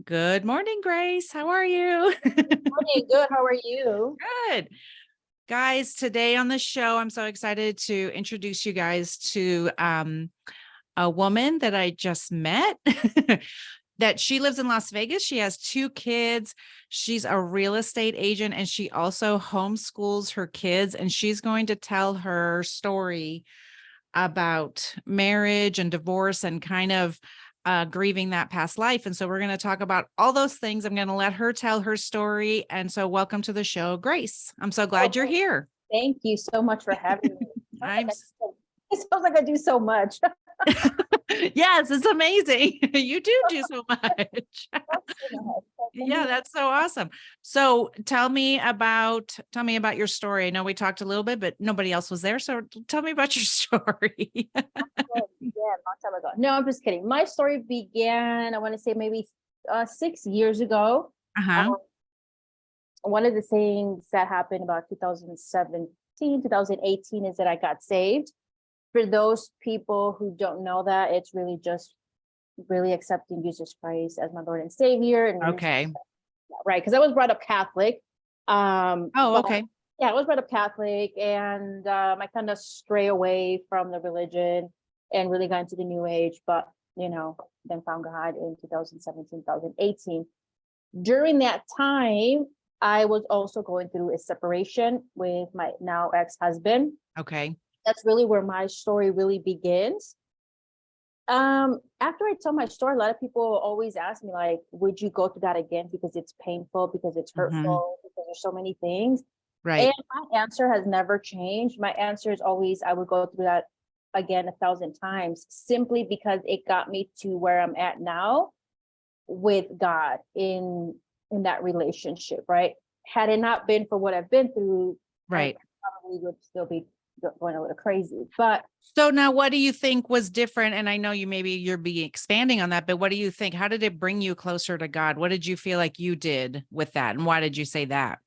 Good morning, Grace. How are you? Morning, good. How are you? Good. Guys, today on the show, I'm so excited to introduce you guys to a woman that I just met. That she lives in Las Vegas. She has 2 kids. She's a real estate agent and she also homeschools her kids. And she's going to tell her story about marriage and divorce and kind of grieving that past life. And so we're going to talk about all those things. I'm going to let her tell her story. And so welcome to the show, Grace. I'm so glad you're here. Thank you so much for having me. I'm It sounds like I do so much. Yes, it's amazing. You do so much. Yeah, that's so awesome. So tell me about your story. I know we talked a little bit, but nobody else was there. So tell me about your story. Yeah, long time ago. No, I'm just kidding. My story began, I want to say maybe 6 years ago. Uh-huh. One of the things that happened about 2017, 2018 is that I got saved. For those people who don't know that, it's really just really accepting Jesus Christ as my Lord and Savior. And Okay. right, because I was brought up Catholic. Okay. Yeah, I was brought up Catholic, and I kind of stray away from the religion and really got into the New Age. But then found God in 2017, 2018. During that time, I was also going through a separation with my now ex-husband. Okay. That's really where my story really begins. After I tell my story, a lot of people always ask me, like, would you go through that again? Because it's painful, because it's hurtful, because there's so many things. Right. And my answer has never changed. My answer is always, I would go through that again 1,000 times, simply because it got me to where I'm at now with God in that relationship, right? Had it not been for what I've been through, Right. I probably would still be going a little crazy. But so now what do you think was different? And I know you're be expanding on that, but what do you think? How did it bring you closer to God? What did you feel like you did with that? And why did you say that?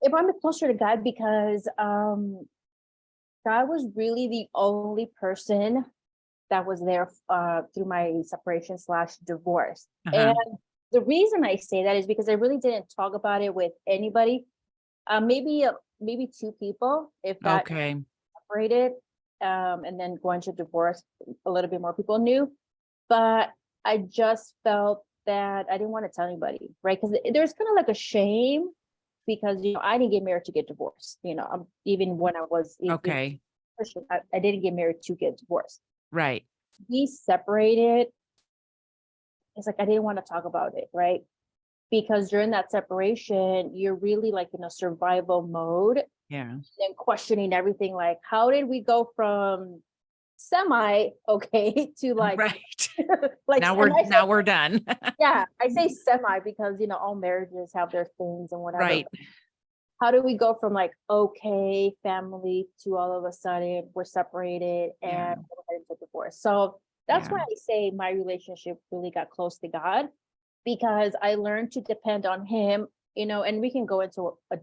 it brought me closer to God because God was really the only person that was there through my separation / divorce. Uh-huh. And the reason I say that is because I really didn't talk about it with anybody. Maybe 2 people, if that. Okay. Separated, and then going to divorce, a little bit more people knew. But I just felt that I didn't want to tell anybody, right? Because there's kind of like a shame, because I didn't get married to get divorced. Even when I was Okay. Christian, I didn't get married to get divorced. Right. We separated. It's like I didn't want to talk about it, right? Because during that separation, you're really like in a survival mode. Yeah. And questioning everything, like, how did we go from semi okay to like Right. like now we're done. Yeah, I say semi because all marriages have their things and whatever. Right. How do we go from like okay family to all of a sudden we're separated and we're heading to divorce? So that's why I say my relationship really got close to God, because I learned to depend on him. And we can go into a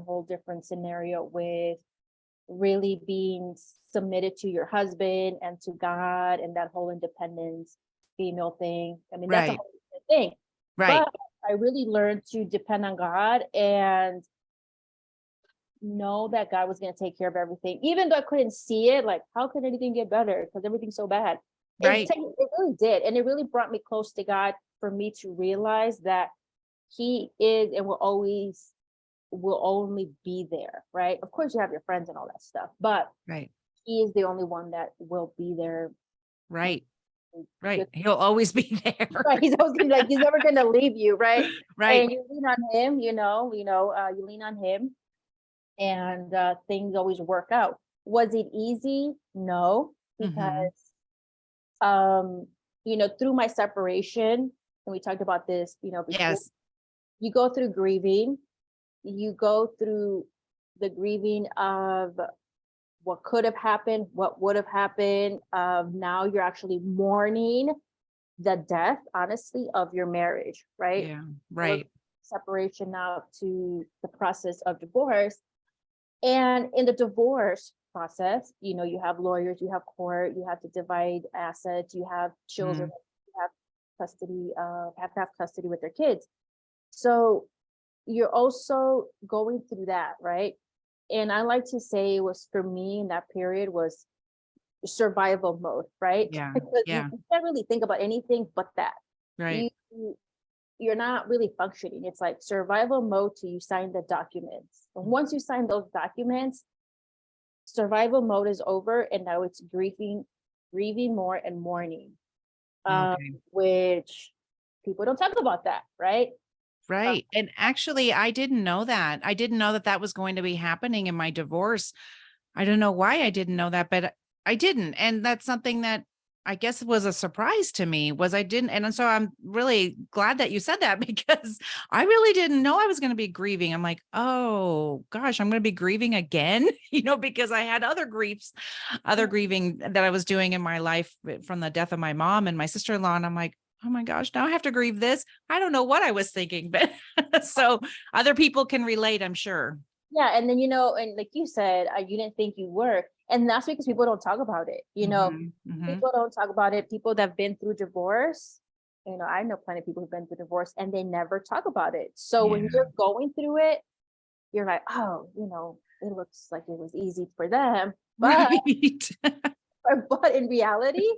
whole different scenario with really being submitted to your husband and to God and that whole independence female thing. I mean, that's a whole different thing. Right. But I really learned to depend on God and know that God was going to take care of everything, even though I couldn't see it. Like, how could anything get better? Because everything's so bad. Right. It really did. And it really brought me close to God, for me to realize that he is and will only be there, right? Of course you have your friends and all that stuff, but right. He is the only one that will be there. Right. Right. He'll always be there. Right. He's always gonna be like, he's never gonna leave you, right? Right. And you lean on him, you lean on him, and things always work out. Was it easy? No, because through my separation, and we talked about this, before, yes. You go through grieving, you go through the grieving of what could have happened, what would have happened. Now you're actually mourning the death, honestly, of your marriage, right? Yeah, right. Separation now to the process of divorce. And in the divorce, process. You have lawyers, you have court, you have to divide assets, you have children, you have custody, have to have custody with their kids. So you're also going through that, right? And I like to say it was, for me in that period, was survival mode, right? Yeah. Because Yeah. you can't really think about anything but that. Right. You're not really functioning. It's like survival mode till you sign the documents. And once you sign those documents, survival mode is over, and now it's grieving more and mourning, Okay. which people don't talk about that, right? Right. And actually, I didn't know that. I didn't know that that was going to be happening in my divorce. I don't know why I didn't know that, but I didn't. And that's something that I guess was a surprise to me, was I didn't. And so I'm really glad that you said that, because I really didn't know I was going to be grieving. I'm like, oh gosh, I'm going to be grieving again, because I had other grieving that I was doing in my life from the death of my mom and my sister-in-law. And I'm like, oh my gosh, now I have to grieve this. I don't know what I was thinking, but so other people can relate, I'm sure. Yeah, and then and like you said, you didn't think you were, and that's because people don't talk about it. People don't talk about it. People that have been through divorce, I know plenty of people who've been through divorce, and they never talk about it. So when you're going through it, you're like, oh, it looks like it was easy for them, but Right. but in reality,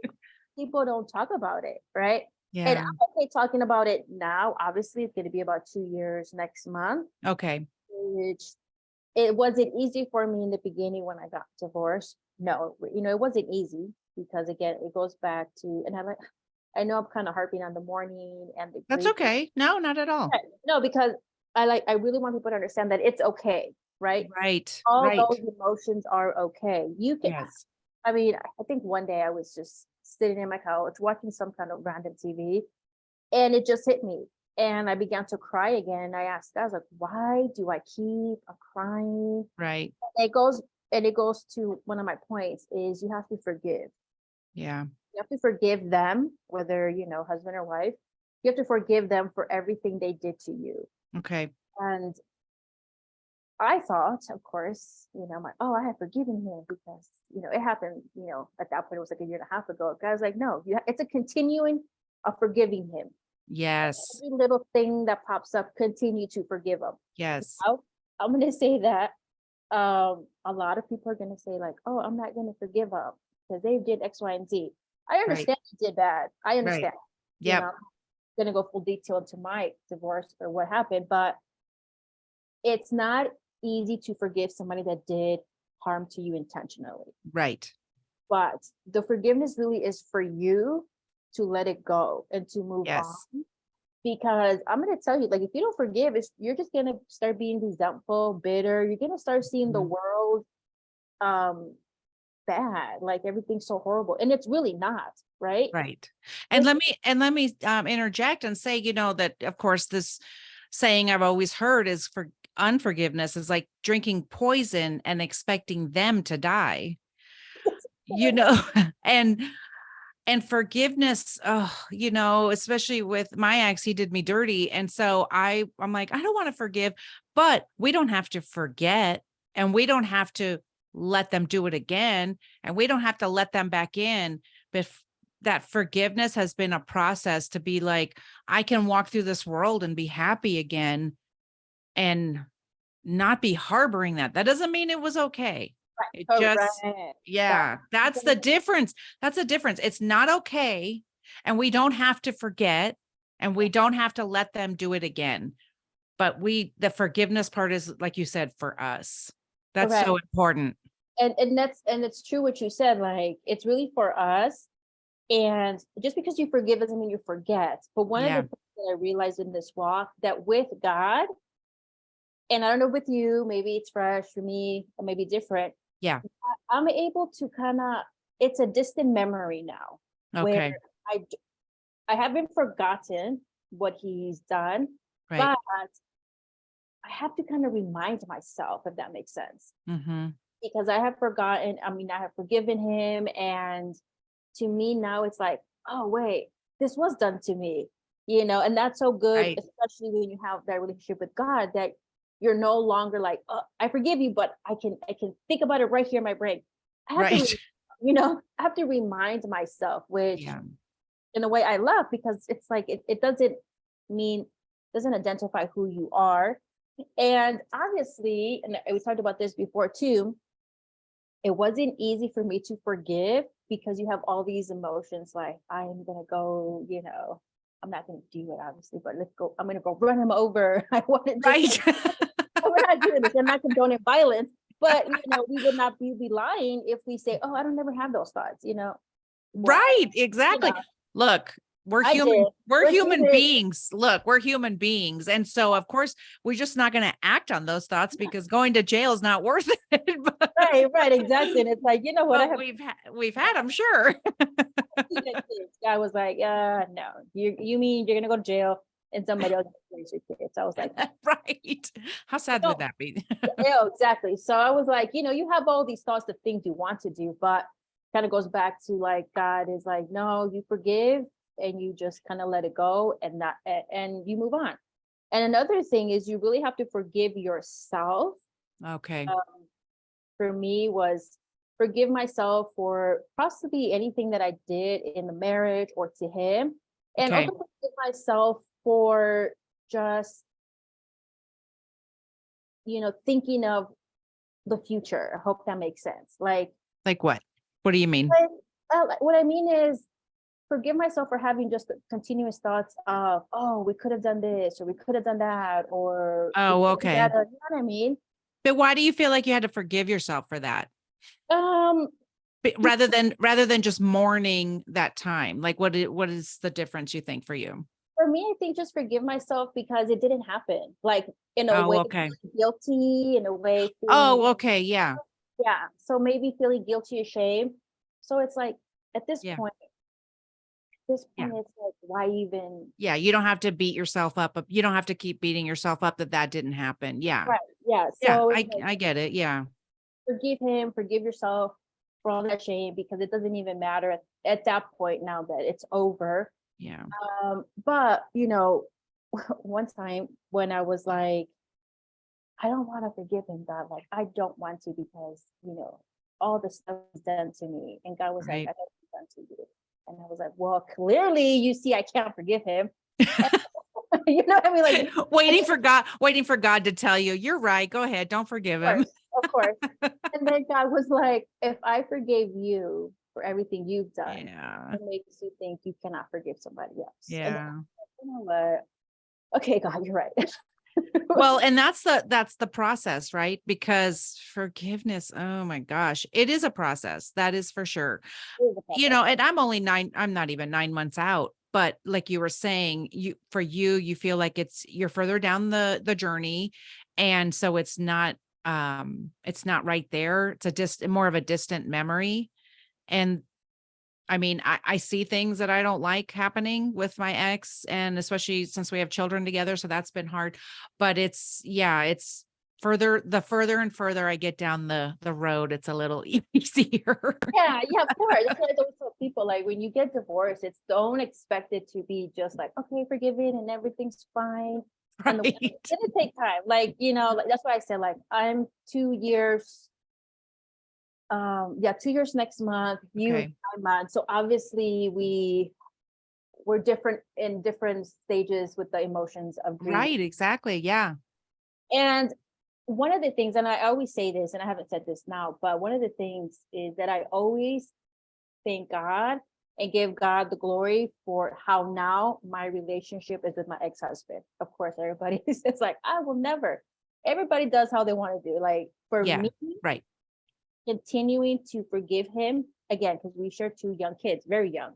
people don't talk about it, right? And Yeah. I'm okay talking about it now. Obviously, it's going to be about 2 years next month, Okay. which it wasn't easy for me in the beginning when I got divorced. No, it wasn't easy, because again, it goes back to, and I know I'm kind of harping on the mourning and the That's grief. okay. No, not at all. No, because I really want people to understand that it's okay, right? Right. All Right. those emotions are okay. You can, Yes. I mean, I think one day I was just sitting in my couch watching some kind of random TV, and it just hit me. And I began to cry again. I asked, I was like, why do I keep crying? Right. It goes to one of my points is you have to forgive. Yeah. You have to forgive them, whether, husband or wife. You have to forgive them for everything they did to you. Okay. And I thought, of course, I'm like, oh, I have forgiven him because, it happened, at that point, it was like a year and a half ago. I was like, no, it's a continuing of forgiving him. Yes. Every little thing that pops up, continue to forgive him. Yes. Now, I'm going to say that a lot of people are going to say like, oh, I'm not going to forgive them because they did X, Y, and Z. I understand you did bad. I understand. Yep. I'm going to go full detail into my divorce or what happened, but it's not easy to forgive somebody that did harm to you intentionally. Right. But the forgiveness really is for you to let it go and to move on. Because I'm going to tell you, like, if you don't forgive, you're just going to start being resentful, bitter. You're going to start seeing the world bad, like everything's so horrible. And it's really not, right? Right. And let me interject and say, that of course, this saying I've always heard is for unforgiveness is like drinking poison and expecting them to die, and forgiveness, especially with my ex, he did me dirty. And so I'm like, I don't want to forgive, but we don't have to forget, and we don't have to let them do it again, and we don't have to let them back in. But that forgiveness has been a process to be like, I can walk through this world and be happy again and not be harboring that. That doesn't mean it was okay. It just, yeah, that's the difference. That's the difference. It's not okay. And we don't have to forget, and we don't have to let them do it again. But the forgiveness part is, like you said, for us. That's so important. And it's true what you said, like, it's really for us. And just because you forgive doesn't mean you forget. But one of the things that I realized in this walk, that with God, and I don't know with you, maybe it's fresh for me, or maybe different. Yeah. I'm able to it's a distant memory now. Okay. Where I haven't forgotten what he's done, Right. but I have to kind of remind myself, if that makes sense. Because I have forgotten, I have forgiven him. And to me now it's like, oh, wait, this was done to me, and that's so good, especially when you have that relationship with God, that you're no longer like, oh, I forgive you, but I can think about it right here in my brain. I have to, Right. I have to remind myself, which Yeah. in a way I love, because it's like, it doesn't mean, doesn't identify who you are. And obviously, and we talked about this before too, it wasn't easy for me to forgive because you have all these emotions like, I'm gonna go, I'm not gonna do it obviously, but let's go, I'm gonna go run him over. I want to just Right. we're not doing this. I'm not condoning violence, but we would not be lying if we say, "Oh, I don't never have those thoughts." Well, Right. you know, Exactly. Look, I did. we're We're human human, beings. Look, we're human beings. And so of course we're just not going to act on those thoughts because going to jail is not worth it. right? Right, exactly. And it's like, you know what? I But have we've had, I'm sure. kids. I was like, no, you mean you're gonna go to jail and somebody else raise your kids? I was like, Right. How sad would no, that be? yeah, exactly. So I was like, you have all these thoughts of things you want to do, but kind of goes back to like, God is like, no, you forgive and you just kind of let it go, and not and you move on. And another thing is, you really have to forgive yourself. Okay. Um, for me was forgive myself for possibly anything that I did in the marriage or to him. And Okay. also forgive myself for just, thinking of the future. I hope that makes sense. Like what? What do you mean? What I mean is, forgive myself for having just continuous thoughts of, oh, we could have done this, or we could have done that, or we Oh, could have done okay. that. You know what I mean? But why do you feel like you had to forgive yourself for that? Um, Rather than just mourning that time? Like what is the difference you think for you? for me, I think just forgive myself because it didn't happen. Like, in a Oh, way, okay. feeling guilty, in a way, feeling, Oh, okay. Yeah. yeah. So maybe feeling guilty, ashamed. So it's like, at this Yeah. point, this Yeah. point, it's like, why even? Yeah. You don't have to beat yourself up. You don't have to keep beating yourself up that didn't happen. Yeah. Right. Yeah. Yeah. So it's like, I get it. Yeah. forgive him, forgive yourself for all that shame, because it doesn't even matter at that point now that it's over. Yeah. But one time when I was like, I don't want to forgive him, God. Like, I don't want to, because, all the stuff is done to me. And God was like, I Right. know it's done to you. And I was like, well, clearly you see I can't forgive him. And, you know what I mean? Like, Waiting for God to tell you, you're right. Go ahead. Don't forgive him. of course. And then God was like, if I forgave you for everything you've done, Yeah. it makes you think you cannot forgive somebody else. And then, Yeah. you know what? Okay, God, you're right. Well, and that's the process, right? Because forgiveness, oh my gosh, it is a process. That is for sure. And I'm not even 9 months out, but like you were saying, you feel like you're further down the journey. And so it's not right there. It's more of a distant memory. And I mean, I see things that I don't like happening with my ex, and especially since we have children together. So that's been hard, but it's further and further I get down the road, it's a little easier. Yeah, yeah, of course. That's what I always tell people. Like, when you get divorced, it's don't expect it to be just like, okay, forgiven and everything's fine. And Right. it's gonna take time. Like, like, that's why I said, like, I'm 2 years. Yeah, 2 years next month. You Okay. 9 months. So obviously we're different in different stages with the emotions of grieving. Right. Exactly. Yeah. And one of the things, and I always say this, and I haven't said this now, but one of the things is that I always thank God and give God the glory for how now my relationship is with my ex-husband. Of course, everybody says like, I will never. Everybody does how they want to do. Like, for Yeah. me, Right. continuing to forgive him again, because we share two young kids, very young,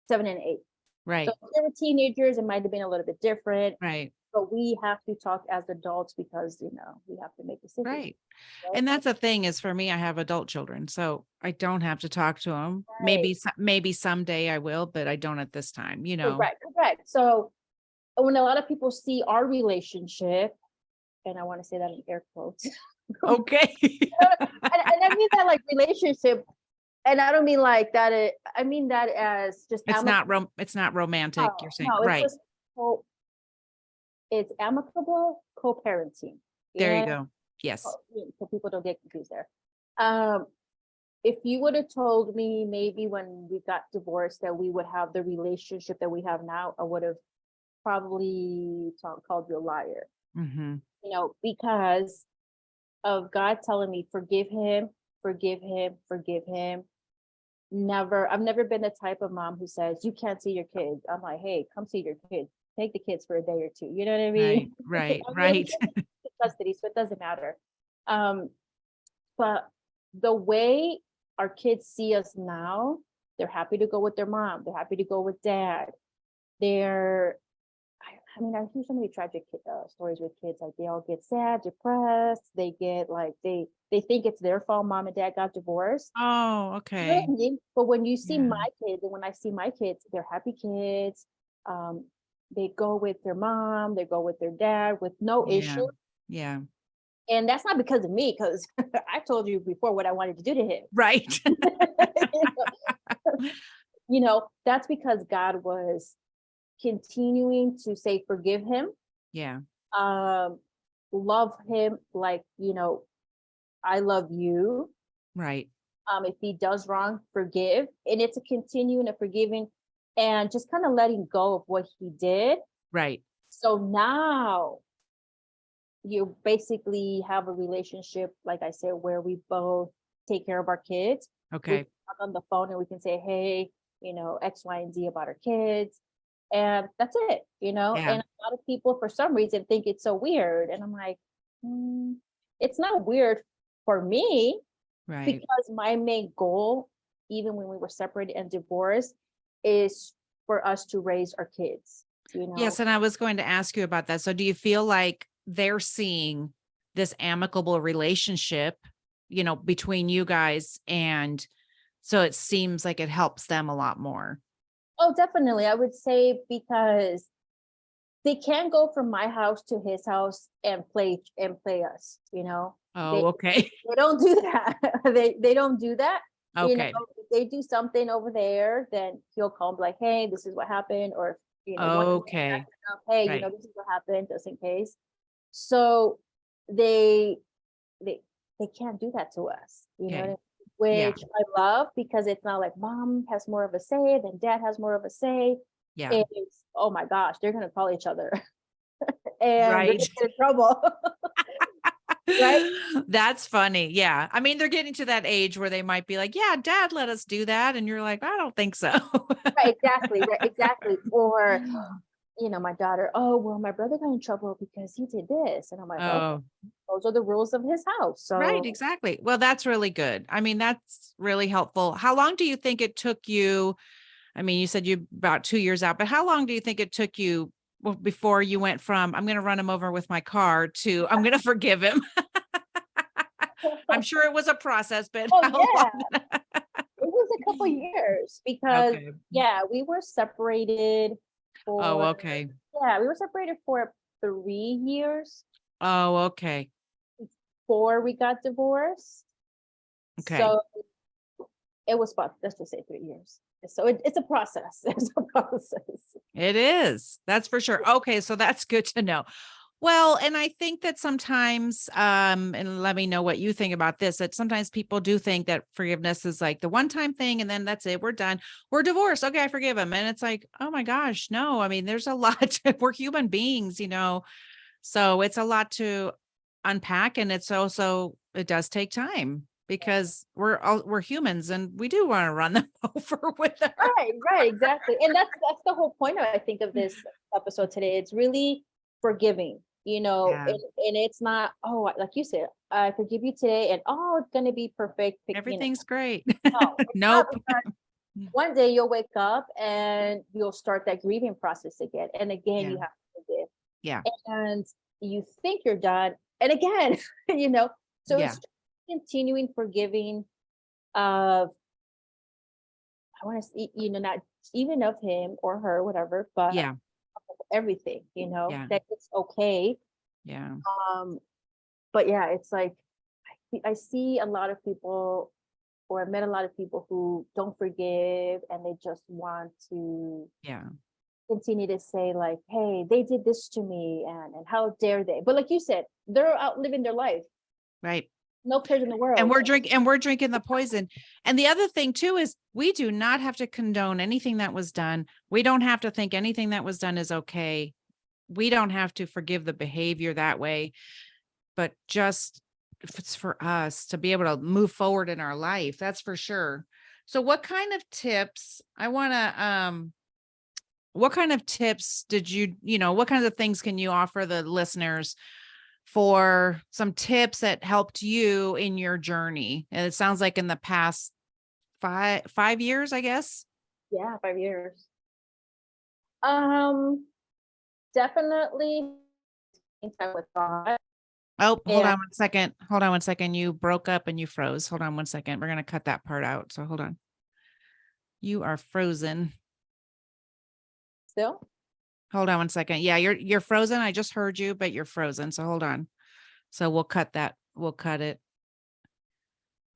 7 and 8. So Right. if they were teenagers, it might have been a little bit different, Right. but we have to talk as adults because we have to make decisions. Right. Right. And that's the thing is for me, I have adult children, so I don't have to talk to them. Right. Maybe someday I will, but I don't at this time, Correct. So when a lot of people see our relationship, and I want to say that in air quotes, Okay. and I mean that like relationship, and I don't mean like that. I mean that as just It's not romantic, you're saying. no, it's Right. just it's amicable co-parenting. There you Yeah. go. Yes. So people don't get confused there. Um, if you would have told me maybe when we got divorced that we would have the relationship that we have now, I would have probably called you a liar, Mm-hmm. because of God telling me, forgive him, forgive him, forgive him. I've never been the type of mom who says, you can't see your kids. I'm like, hey, come see your kids. Take the kids for a day or two. You know what I mean? Right, I mean, right. it's custody, so it doesn't matter. But the way our kids see us now, they're happy to go with their mom. They're happy to go with dad. They're, I mean, I hear so many tragic stories with kids. Like they all get sad, depressed. They get like they think it's their fault. Mom and dad got divorced. Oh, You know what okay. I mean? But when you see Yeah. my kids, and when I see my kids, they're happy kids. They go with their mom. They go with their dad with no Yeah. issue. Yeah. And that's not because of me, because I told you before what I wanted to do to him. Right. That's because God was continuing to say, forgive him, Yeah. love him like, I love you. Right. If he does wrong, forgive. And it's a continuing of forgiving and just kind of letting go of what he did. Right. So now you basically have a relationship, like I said, where we both take care of our kids. We Okay. can talk on the phone and we can say, hey, X, Y, and Z about our kids. And that's it, And Yeah. a lot of people, for some reason, think it's so weird. And I'm like, it's not weird for me, Right. because my main goal, even when we were separated and divorced, is for us to raise our kids, Yes. And I was going to ask you about that. So do you feel like they're seeing this amicable relationship, between you guys? And so it seems like it helps them a lot more. Oh, definitely. I would say because they can't go from my house to his house and play us, Oh, They okay. they don't do that. They don't do that. Okay. If they do something over there, then he'll call and be like, hey, this is what happened, or one Okay. hey, Right. this is what happened, just in case. So they they they can't do that to us, Okay. Yeah. which I love, because it's not like mom has more of a say, then dad has more of a say. Yeah. It's, oh my gosh, they're gonna call each other and they're Right. gonna get in trouble. Right? That's funny. Yeah. I mean, they're getting to that age where they might be like, yeah, dad let us do that. And you're like, I don't think so. Right, exactly, right, exactly. Or, my daughter, oh, well, my brother got in trouble because he did this. And I'm like, okay, Oh, those are the rules of his house. right. So, Exactly. Well, that's really good. I mean, that's really helpful. How long do you think it took you? I mean, you said you about 2 years out, but how long do you think it took you before you went from, I'm going to run him over with my car to, I'm going to forgive him? I'm sure it was a process, but oh how yeah, long? it was a couple years, because Okay. yeah, we were separated Oh, for, okay. 3 years Oh, okay. before we got divorced. Okay. So it was about, let's just say 3 years. So it's a process. It's a process. It is. That's for sure. Okay. So that's good to know. Well, and I think that sometimes, and let me know what you think about this, that sometimes people do think that forgiveness is like the one-time thing, and then that's it. We're done. We're divorced. Okay, I forgive him. And it's like, oh my gosh, no. I mean, there's a lot. We're human beings, so it's a lot to unpack. And it does take time because we're humans and we do want to run them over with our. Right, exactly. And that's the whole point, I think, of this episode today. It's really forgiving, Yeah. and it's not, oh, like you said, I forgive you today, and oh, it's gonna be perfect. Everything's great. No, it's not, Nope. because one day you'll wake up and you'll start that grieving process again. And again, Yeah. you have to forgive. Yeah. And you think you're done. And again, so Yeah. it's continuing forgiving of, I want to see, not even of him or her, whatever, but Yeah. everything, Yeah. that it's okay. Yeah. Um, but yeah, it's like I see a lot of people, or I've met a lot of people who don't forgive, and they just want to Yeah. continue to say like, hey, they did this to me, and how dare they? But like you said, they're out living their life. Right. No cares in the world. And we're drinking the poison. And the other thing too is we do not have to condone anything that was done. We don't have to think anything that was done is okay. We don't have to forgive the behavior that way, but just if it's for us to be able to move forward in our life, that's for sure. So what kind of tips what kind of tips did what kinds of things can you offer the listeners for some tips that helped you in your journey? And it sounds like in the past 5 years, I guess. Yeah, 5 years. Definitely spending time with God. Oh, hold And on one second. Hold on one second. You broke up and you froze. Hold on one second. We're going to cut that part out. So hold on. You are frozen. still, Hold on one second. Yeah, you're frozen. I just heard you, but you're frozen. So hold on. So we'll cut that. We'll cut it.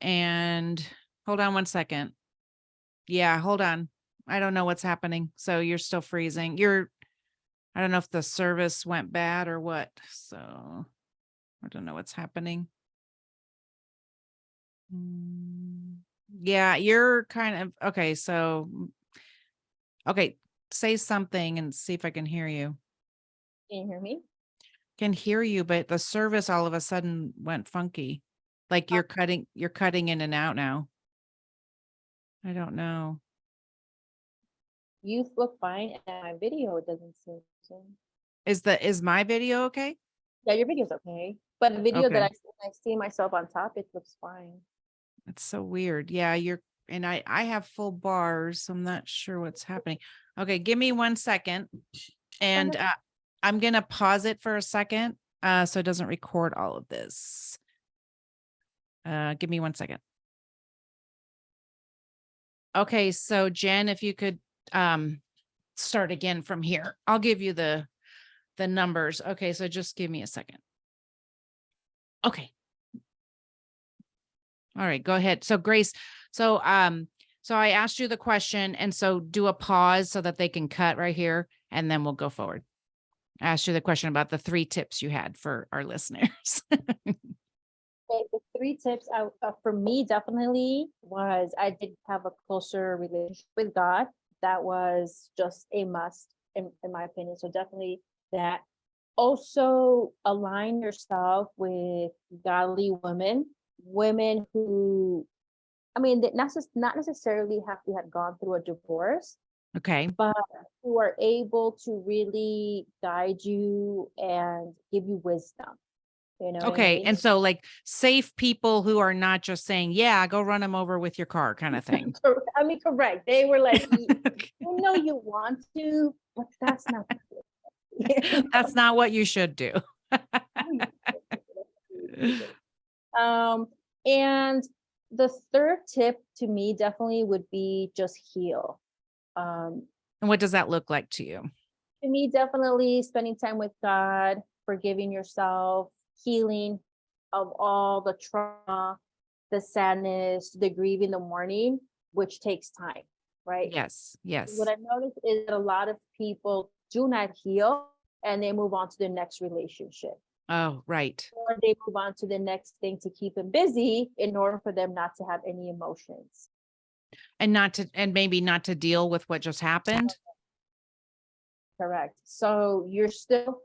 And hold on one second. Yeah, hold on. I don't know what's happening. So you're still freezing. I don't know if the service went bad or what. So I don't know what's happening. Yeah, you're kind of okay. So, okay, say something and see if I can hear you. can you hear me? Can hear you, but the service all of a sudden went funky. Like you're cutting in and out now. I don't know. You look fine, and my video doesn't seem to. Is my video okay? Yeah, your video's okay, but the video that Okay. I see myself on top, it looks fine. That's so weird. Yeah, and I have full bars, so I'm not sure what's happening. Okay, give me 1 second. And I'm gonna pause it for a second so it doesn't record all of this. Give me 1 second. Okay, so Jen, if you could start again from here. I'll give you the numbers. Okay, so just give me a second. Okay. All right, go ahead. So Grace, so I asked you the question, and so do a pause so that they can cut right here, and then we'll go forward. I asked you the question about the 3 tips you had for our listeners. Okay, the 3 tips for me definitely was I did have a closer relationship with God. That was just a must in my opinion. So definitely that. Also align yourself with godly women who, I mean, that not necessarily have to have gone through a divorce, Okay. but who are able to really guide you and give you wisdom. You know what I Okay. mean? And so like safe people who are not just saying, yeah, go run them over with your car kind of thing. I mean, correct. They were like, you know, you want to, but that's not. That's not what you should do. And the third tip to me definitely would be just heal. And what does that look like to you? To me, definitely spending time with God, forgiving yourself, healing of all the trauma, the sadness, the grieving, the mourning, which takes time, right? Yes. Yes. What I've noticed is that a lot of people do not heal and they move on to the next relationship. Oh, right. Or they move on to the next thing to keep them busy in order for them not to have any emotions. And maybe not to deal with what just happened. Correct. So you still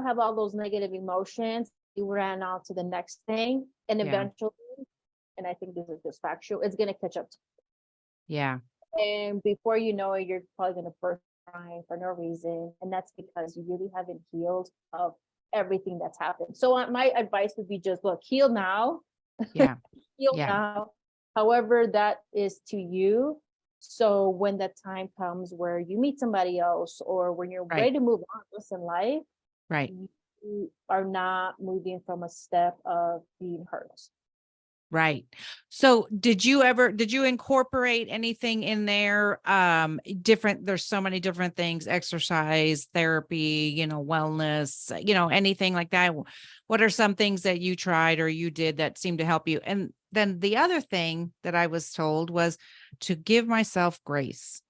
have all those negative emotions. You ran on to the next thing, and eventually, and I think this is just factual, it's gonna catch up to you. Yeah. And before you know it, you're probably gonna burst crying for no reason. And that's because you really haven't healed of everything that's happened. So my advice would be just look, heal now. Yeah. Heal Yeah. now. However, that is to you. So when that time comes where you meet somebody else or when you're ready to move on in life, right, you are not moving from a step of being hurt. Right. So did you incorporate anything in there? There's so many different things, exercise, therapy, wellness, anything like that. What are some things that you tried or you did that seemed to help you? And then the other thing that I was told was to give myself grace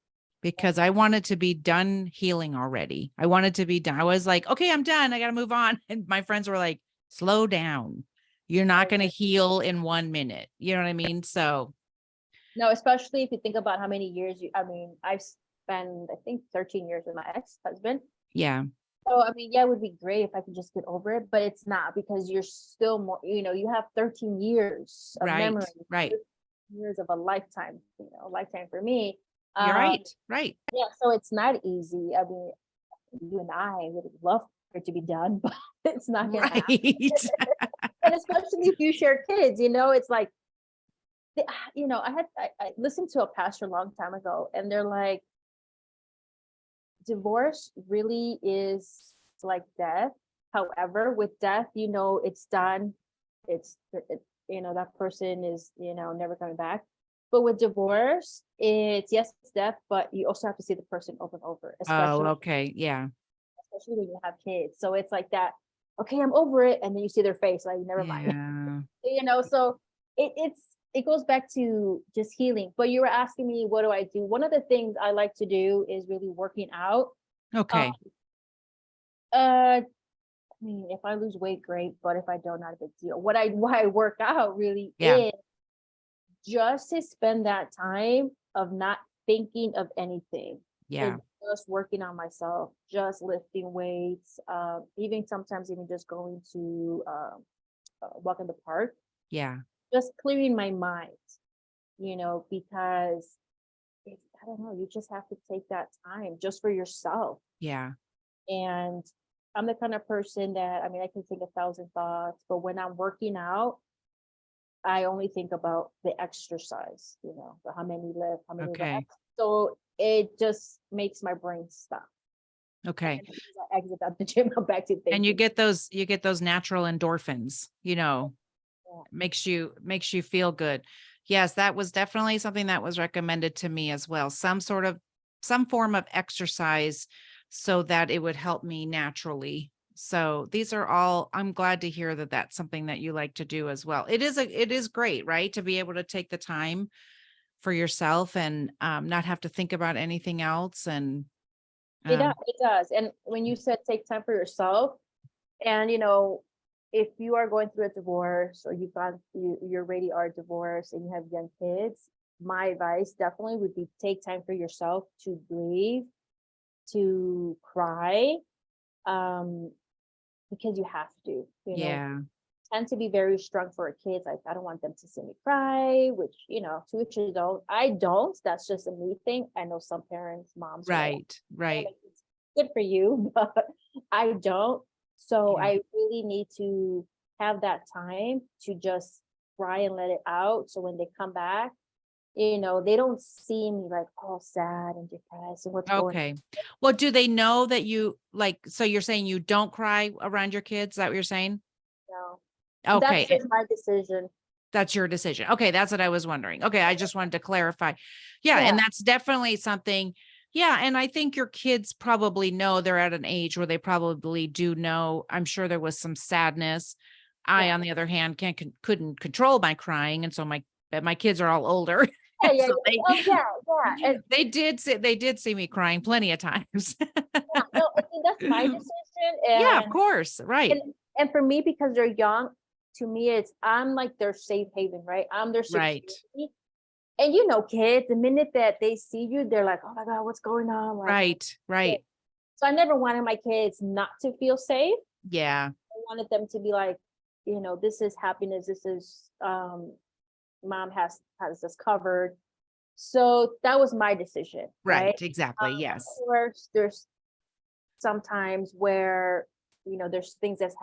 because I wanted to be done healing already. I wanted to be done. I was like, okay, I'm done. I got to move on. And my friends were like, Slow down. You're not going to heal in 1 minute. You know what I mean? So No, especially if you think about how many years I've spent, I think 13 years with my ex-husband. yeah, So, yeah, it would be great if I could just get over it, but it's not, because you're still more, you have 13 years of right, memory, right. years of a lifetime, a lifetime for me. You're Um, right, right, yeah, so it's not easy. You and I would love for it to be done, but it's not gonna happen. right. And especially if you share kids, it's like, I listened to a pastor a long time ago, and they're like, divorce really is like death. However, with death, it's done. That person is, never coming back. But with divorce, it's death, but you also have to see the person over and over, Oh, especially okay. Yeah. when you have kids. So it's like that, okay, I'm over it, and then you see their face, like, never mind. Yeah. So it goes back to just healing. But you were asking me, what do I do? One of the things I like to do is really working out. Okay. Um, uh, if I lose weight, great. But if I don't, not a big deal. Why I work out really Yeah. is just to spend that time of not thinking of anything. Yeah. And just working on myself, just lifting weights, even sometimes even just going to walk in the park, Yeah. just clearing my mind, because I don't know, you just have to take that time just for yourself. Yeah. And I'm the kind of person that, I can think 1,000 thoughts, but when I'm working out, I only think about the exercise, how many lift, how many Okay. reps. So it just makes my brain stop. Okay. And as soon as I exit out the gym, I'm back to And thinking. you get those natural endorphins, Yeah. makes you feel good. Yes, that was definitely something that was recommended to me as well. Some form of exercise so that it would help me naturally. So these are all, I'm glad to hear that that's something that you like to do as well. It is great, right? To be able to take the time for yourself and not have to think about anything else. And It does. And when you said take time for yourself, and if you are going through a divorce, or you already are divorced and you have young kids, my advice definitely would be take time for yourself to grieve, to cry, because you have to, yeah, tend to be very strong for our kids. Like, I don't want them to see me cry, which, to each his own. I don't. That's just a me thing. I know some parents, moms, are like, right, right. it's good for you, but I don't. So Yeah. I really need to have that time to just cry and let it out. So when they come back, they don't see me like all sad and depressed and what's going on. Okay. Well, do they know that you like, so you're saying you don't cry around your kids? Is that what you're saying? No. Okay. That's just my decision. That's your decision. Okay. That's what I was wondering. Okay. I just wanted to clarify. Yeah. Yeah. And that's definitely something. Yeah. And I think your kids probably know, they're at an age where they probably do know. I'm sure there was some sadness. I, Yeah. on the other hand, couldn't control my crying. And so my kids are all older. Yeah. Yeah. So Yeah. Oh, yeah. Yeah. And they did see me crying plenty of times. yeah, no, I think that's my decision. Yeah, of course. Right. And for me, because they're young, to me, I'm like their safe haven, right? I'm their Right. security. And kids, the minute that they see you, they're like, oh my God, what's going on? Like, Right. yeah. Right. So I never wanted my kids not to feel safe. Yeah. I wanted them to be like, this is happiness. This is mom has this covered. So that was my decision, right? Right. Exactly. Of Yes. course, there's sometimes where there's things has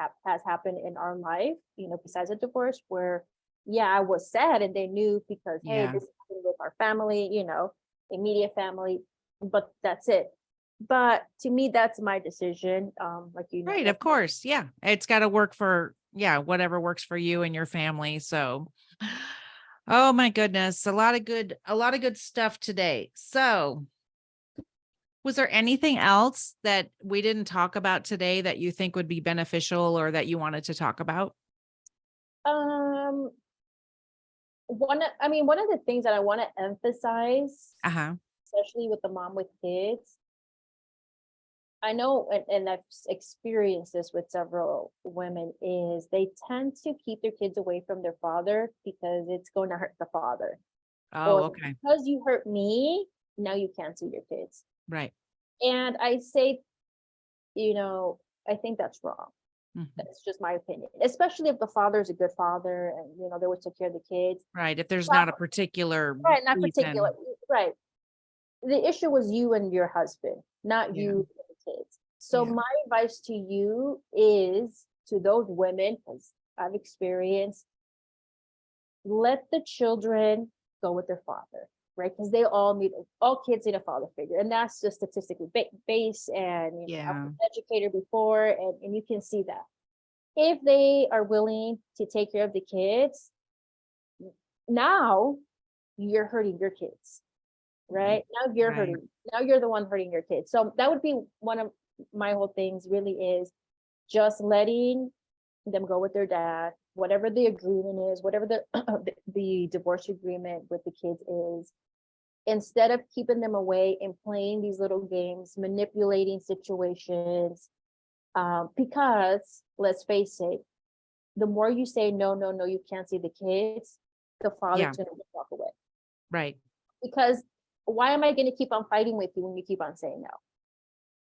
happened in our life, besides a divorce, where I was sad, and they knew, because hey, Yeah. this happened with our family, immediate family, but that's it. But to me, that's my decision. Like, Right. Of that's course. Yeah. It's got to work for, yeah, whatever works for you and your family. So, oh my goodness, a lot of good stuff today. So, was there anything else that we didn't talk about today that you think would be beneficial or that you wanted to talk about? um one of the things that I want to emphasize, Uh-huh. especially with the mom with kids, I know, and I've experienced this with several women, is they tend to keep their kids away from their father because it's going to hurt the father. Oh, Or okay. because you hurt me, now you can't see your kids. Right. And I say, I think that's wrong. Mhm. That's just my opinion, especially if the father is a good father and, they would take care of the kids. Right. If there's not a particular Right, not particular. reason. Right. The issue was you and your husband, not Yeah. you and the kids. So Yeah. my advice to you is, to those women, because I've experienced, let the children go with their father, right? Because all kids need a father figure, and that's just statistically based. And I was Yeah. an educator before, and you can see that if they are willing to take care of the kids, now you're hurting your kids, right? Now you're Right. hurting. Now you're the one hurting your kids. So that would be one of my whole things. Really, is just letting them go with their dad, whatever the agreement is, whatever the divorce agreement with the kids is, instead of keeping them away and playing these little games, manipulating situations. Because let's face it, the more you say no, no, no, you can't see the kids, the Yeah. father's going to walk away. Right. Because why am I going to keep on fighting with you when you keep on saying no?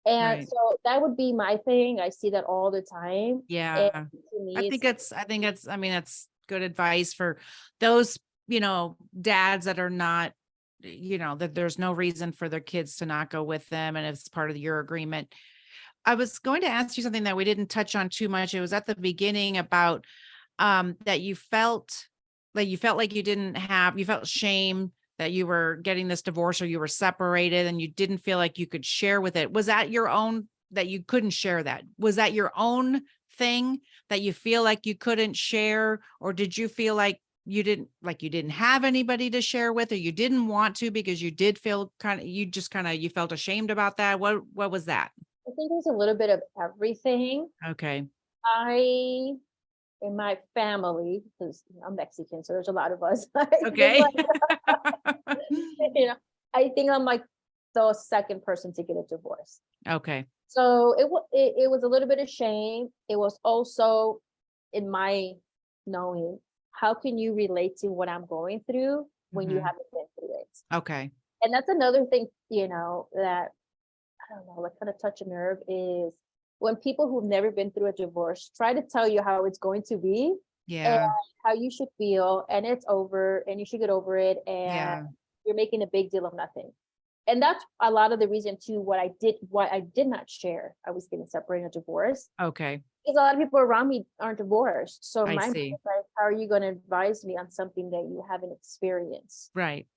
And Right. so that would be my thing. I see that all the time. And Yeah. to me, I mean, that's good advice for those, dads that are not, that there's no reason for their kids to not go with them. And it's part of your agreement. I was going to ask you something that we didn't touch on too much. It was at the beginning about that you felt like you felt shame that you were getting this divorce or you were separated and you didn't feel like you could share with it. Was that your own, that you couldn't share that? Was that your own thing that you feel like you couldn't share? Or did you feel like you didn't have anybody to share with, or you didn't want to because you did feel you felt ashamed about that? What was that? I think there's a little bit of everything. Okay. In my family, because I'm Mexican, so there's a lot of us. Okay. You know, I think I'm like the second person to get a divorce. Okay. So it was a little bit of shame. It was also, in my knowing, how can you relate to what I'm going through when you Mhm. haven't been through it? Okay. And that's another thing, that I don't know, what kind of touch a nerve is when people who've never been through a divorce try to tell you how it's going to be and Yeah. how you should feel, and it's over and you should get over it, and Yeah. you're making a big deal of nothing. And that's a lot of the reason too why I did not share I was getting separated or divorced, Okay. because a lot of people around me aren't divorced. So I my mind see. is like, how are you going to advise me on something that you haven't experienced? Right.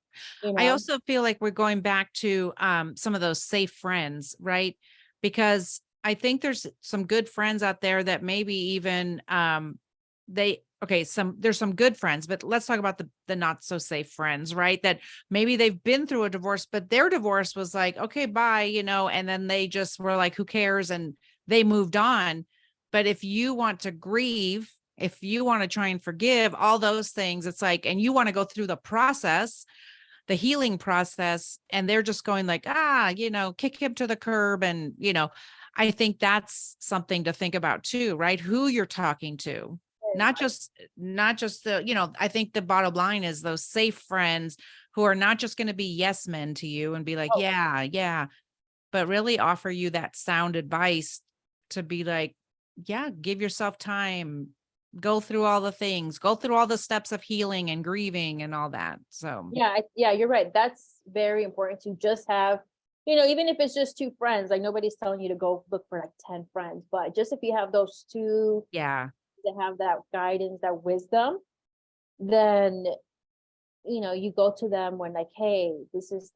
You I know? also feel like we're going back to some of those safe friends, right? Because I think there's some good friends out there that maybe even there's some good friends, but let's talk about the not so safe friends, right? That maybe they've been through a divorce, but their divorce was like, okay, bye, and then they just were like, who cares? And they moved on. But if you want to grieve, if you want to try and forgive all those things, it's like, and you want to go through the healing process, and they're just going like, kick him to the curb. And, I think that's something to think about too, right? Who you're talking to, not just I think the bottom line is those safe friends who are not just going to be yes men to you and be like, Oh, yeah, yeah, but really offer you that sound advice to be like, yeah, give yourself time, go through all the things, go through all the steps of healing and grieving and all that. So yeah, you're right. That's very important to just have, even if it's just two friends, like nobody's telling you to go look for like 10 friends, but just if you have those two yeah. that have that guidance, that wisdom, then, you go to them when like, hey,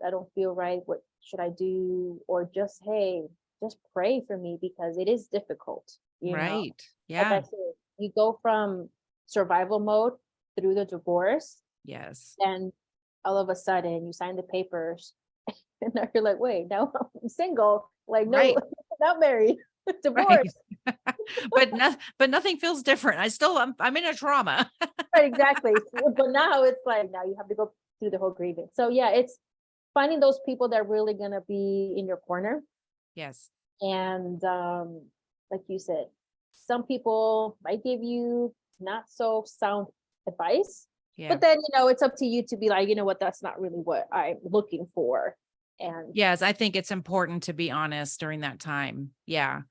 I don't feel right. What should I do? Or just, hey, just pray for me because it is difficult, Right. like I Yeah. said, you go from survival mode through the divorce, Yes. and all of a sudden you sign the papers and now you're like, wait, now I'm single, like, no, Right. not married, Right. divorced. but nothing feels different. I'm in a trauma. Right, exactly. But now it's like, now you have to go through the whole grieving. So yeah, it's finding those people that are really gonna be in your corner Yes. And like you said, some people might give you not so sound advice, Yeah. but then, it's up to you to be like, you know what, that's not really what I'm looking for. And Yes, I think it's important to be honest during that time. Yeah.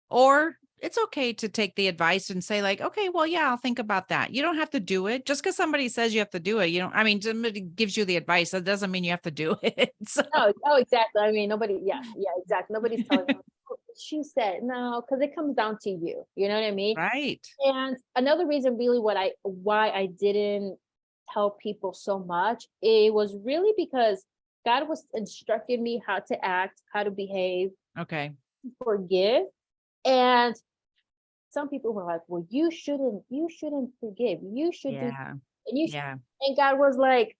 Or it's okay to take the advice and say like, okay, well, yeah, I'll think about that. You don't have to do it just because somebody says you have to do it. I mean, somebody gives you the advice. That doesn't mean you have to do it. So, no, oh, exactly. I mean, nobody, yeah, exactly. Nobody's telling you, "Oh, she said no," because it comes down to you. You know what I mean? right. And another reason really why I didn't tell people so much, it was really because God was instructing me how to act, how to behave, Okay. forgive. And some people were like, well, you shouldn't forgive. You should do, Yeah. and Yeah. and God was like,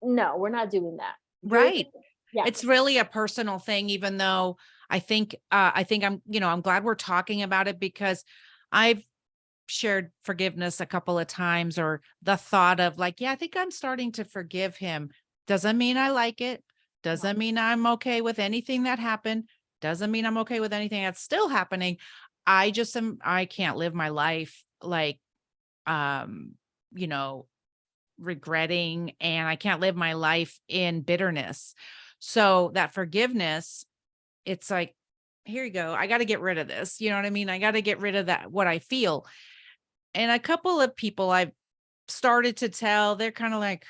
no, we're not doing that. Right. Yeah. It's really a personal thing, even though I think I'm glad we're talking about it because I've shared forgiveness a couple of times or the thought of like, yeah, I think I'm starting to forgive him. Doesn't mean I like it. Doesn't mean I'm okay with anything that happened. Doesn't mean I'm okay with anything that's still happening. I can't live my life like, um, you know, regretting, and I can't live my life in bitterness. So that forgiveness, it's like, here you go. I got to get rid of this. You know what I mean? I got to get rid of that, what I feel. And a couple of people I've started to tell, they're kind of like,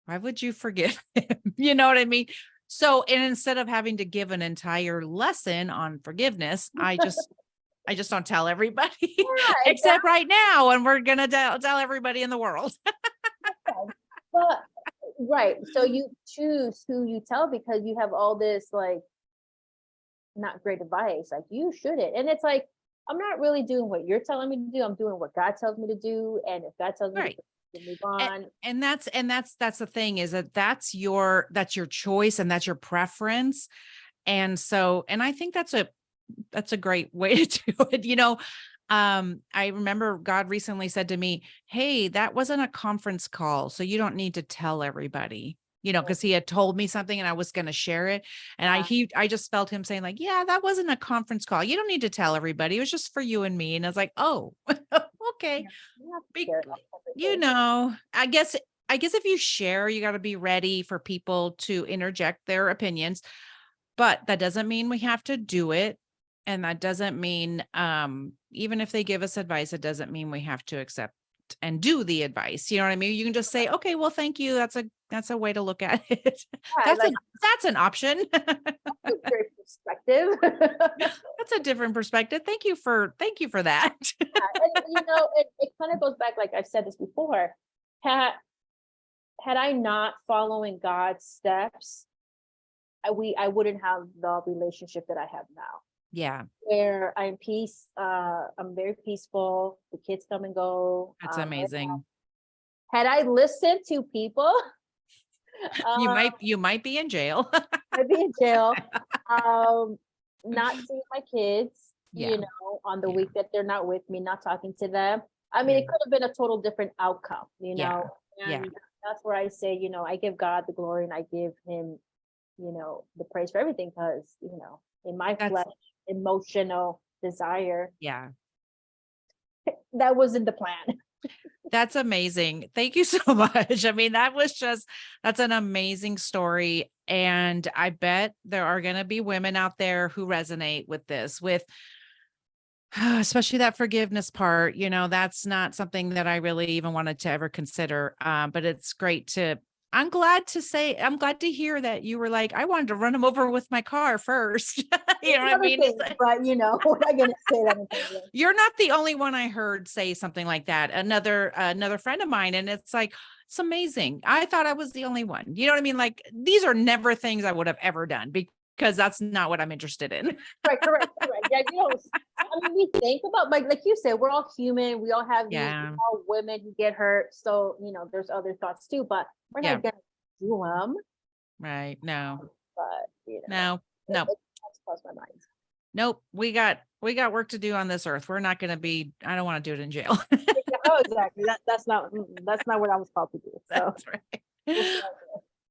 why would you forgive him? You know what I mean? So, and instead of having to give an entire lesson on forgiveness, I just don't tell everybody Yeah, except right now. And we're going to tell everybody in the world. exactly. But right. So you choose who you tell because you have all this like not great advice. Like you shouldn't. And it's like, I'm not really doing what you're telling me to do. I'm doing what God tells me to do. And if God tells me Right. to move And, on, and that's the thing is that that's your choice and that's your preference. And so, and I think that's a great way to do it. I remember God recently said to me, hey, that wasn't a conference call. So you don't need to tell everybody, because he had told me something and I was going to share it. And I just felt him saying like, yeah, that wasn't a conference call. You don't need to tell everybody. It was just for you and me. And I was like, oh, okay. you have to Be- share like everything. I guess if you share, you got to be ready for people to interject their opinions, but that doesn't mean we have to do it. And that doesn't mean, even if they give us advice, it doesn't mean we have to accept and do the advice. You know what I mean? You can just say, okay, well, thank you. That's a way to look at it. Yeah, That's like an option. a great perspective. That's a different perspective. Thank you for that. And it kind of goes back, like I've said this before. Had had I not following God's steps, I wouldn't have the relationship that I have now. Yeah, Where I'm very peaceful. The kids come and go. that's amazing. Had I listened to people, You uh, might you might be in jail. I'd be in jail. Um, not seeing my kids, Yeah, on the yeah, week that they're not with me, not talking to them. I mean, yeah, it could have been a total different outcome, yeah, yeah. and that's where I say, I give God the glory and I give him, the praise for everything because, in my That's flesh, emotional desire, yeah. that wasn't the plan. That's amazing. Thank you so much. I mean, that's an amazing story. And I bet there are going to be women out there who resonate with this, with especially that forgiveness part. That's not something that I really even wanted to ever consider. But it's great I'm glad to hear that you were like, I wanted to run him over with my car first. You know what I Another mean? thing, but we're not gonna say that in public. You're not the only one I heard say something like that. Another friend of mine, and it's like, it's amazing. I thought I was the only one. You know what I mean? Like these are never things I would have ever done because that's not what I'm interested in. Right, correct. Yeah, I mean, we think about like you said, we're all human. We all have we're Yeah. all women who get hurt. So there's other thoughts too, but we're Yeah. not gonna do them. Right. No. But No. No. it has crossed my mind. Nope. We got work to do on this earth. We're not going to be. I don't want to do it in jail. Yeah, oh, exactly. That's not what I was called to do. So That's right.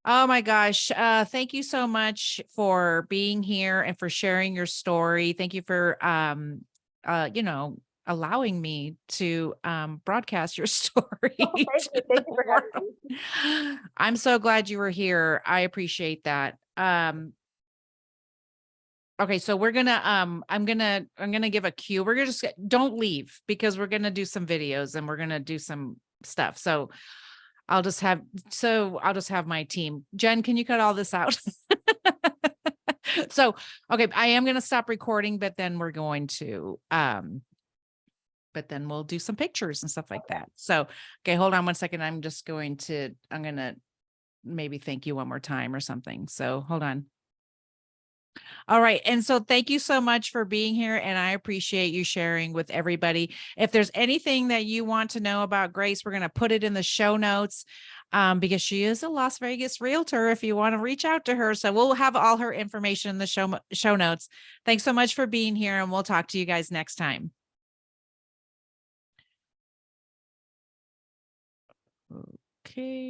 Oh my gosh. Thank you so much for being here and for sharing your story. Thank you for allowing me to broadcast your story Oh, thank to you. the Thank you for having world. me. I'm so glad you were here. I appreciate that. Okay, so I'm gonna give a cue. We're gonna just don't leave because we're gonna do some videos and we're gonna do some stuff. I'll just have my team. Jen, can you cut all this out? So, okay, I am going to stop recording, but then we'll do some pictures and stuff like that. So, okay, hold on one second. I'm going to maybe thank you one more time or something. So hold on. All right. And so thank you so much for being here. And I appreciate you sharing with everybody. If there's anything that you want to know about Grace, we're going to put it in the show notes because she is a Las Vegas realtor if you want to reach out to her. So we'll have all her information in the show notes. Thanks so much for being here. And we'll talk to you guys next time. Okay.